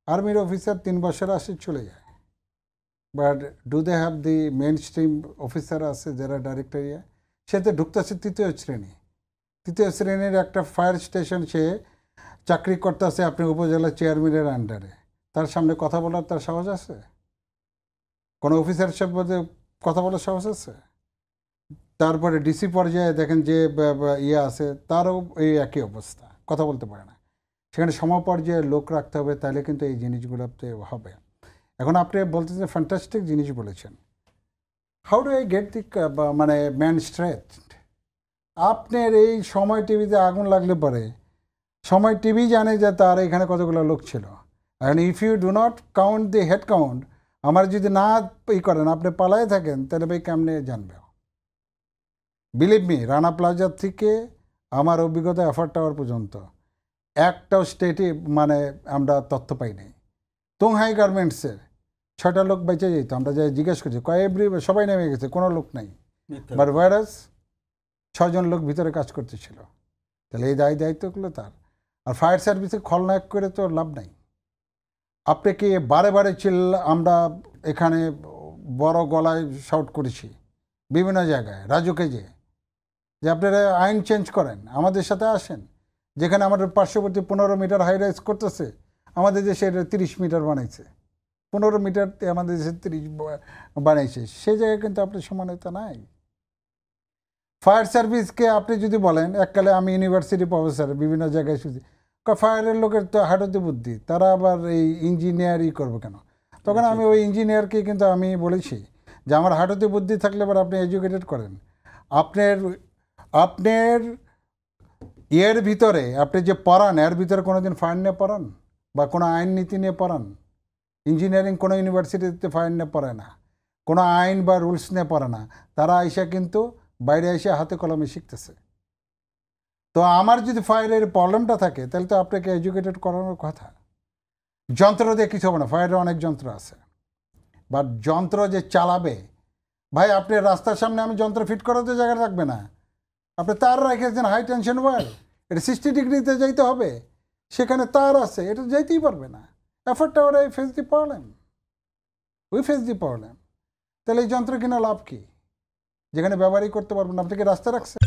আর্মির অফিসার 3 বছর আসে চলে যায়, but do they have the mainstream officer আছে যারা ডাইরেক্টর সে তো ঢুকতেছে তৃতীয় শ্রেণীর একটা ফায়ার স্টেশন সে চাকরি করতেছে আপনি উপজেলা চেয়ারম্যানের আন্ডারে, তার সামনে কথা বলার তার সাহস আছে? কোনো অফিসারের সাথে কথা বলার সাহস আছে? তারপরে ডিসি পর্যায়ে দেখেন যে ইয়ে আছে তারও এই একই অবস্থা, কথা বলতে পারে না। সেখানে সমপর্যায়ে লোক রাখতে হবে, তাহলে কিন্তু এই জিনিসগুলোতে হবে। এখন আপনি বলতেছেন ফ্যান্টাস্টিক জিনিস বলেছেন, হাউ ডু আই গেট দি মানে ম্যান স্ট্রেথ। আপনার এই সময় টিভিতে আগুন লাগলে পরে সময় টিভি জানে যে তার এখানে কতগুলো লোক ছিল। And if you do not count the head count, আমার যদি না করেন আপনি পালায় থাকেন, তাহলে ভাই কেমনে জানবে? বিলিভ মি, রানা প্লাজার থেকে আমার অভিজ্ঞতা এফার টাওয়ার পর্যন্ত একটাও স্টেটে মানে আমরা তথ্য পাই নাই। তুংহাই গার্মেন্টসের 6টা লোক বেঁচে যেত, আমরা যাই জিজ্ঞেস করছি সবাই নেমে গেছে, কোনো লোক নাই। বাট ভাইরাস 6জন লোক ভিতরে কাজ করতেছিল, তাহলে এই দায়িত্বগুলো তার। আর ফায়ার সার্ভিসে খলনায়ক করে তো লাভ নাই। আপনি কি বারে বারে আমরা এখানে বড় গলায় শাউট করেছি বিভিন্ন জায়গায় রাজুকে যে আপনারা আইন চেঞ্জ করেন, আমাদের সাথে আসেন। যেখানে আমাদের পার্শ্ববর্তী 15 মিটার হাই রাইজ করতেছে, আমাদের দেশে 30 মিটার বানাইছে, 15 মিটার আমাদের দেশে 30 বানাইছে, সেই জায়গায় কিন্তু আপনার সমানতা নাই। ফায়ার সার্ভিসকে আপনি যদি বলেন, এককালে আমি ইউনিভার্সিটি প্রফেসর বিভিন্ন জায়গায় শুনছি, ফায়ারের লোকের তো হাঁটুতে বুদ্ধি, তারা আবার এই ইঞ্জিনিয়ারই করবো কেন? তখন আমি ওই ইঞ্জিনিয়ারকে কিন্তু আমি বলেছি যে আমার হাঁটুতে বুদ্ধি থাকলে এবার আপনি এডুকেটেড করেন। আপনার এর ভিতরে আপনি যে পড়ান, এর ভিতরে কোনো দিন ফায়ার নিয়ে পড়ান বা কোনো আইন নীতি নিয়ে পড়ান? ইঞ্জিনিয়ারিং কোনো ইউনিভার্সিটিতে ফায়ার নিয়ে পড়ে না, কোনো আইন বা রুলস নিয়ে পড়ে না। তারা আইসা কিন্তু বাইরে এসে হাতে কলমে শিখতেছে। তো আমার যদি ফায়ারের প্রবলেমটা থাকে, তাহলে তো আপনাকে এডুকেটেড করানোর কথা। যন্ত্র দিয়ে কিছু হবে না, ফায়ারের অনেক যন্ত্র আছে, বাট যন্ত্র যে চালাবে, ভাই আপনি রাস্তার সামনে আমি যন্ত্র ফিট করাতে জায়গা রাখবে না, আপনি তার রেখেছেন হাই টেনশন ওয়্যার, এটা 60 ডিগ্রিতে যাইতে হবে, সেখানে তার আছে, এটা যাইতেই পারবে না। এফার্টটা ওরা ফেস দি প্রবলেম, তাহলে এই যন্ত্র কিনা লাভ কি, যেখানে ব্যবহারই করতে পারবেন? আপনাকে রাস্তা রাখছে।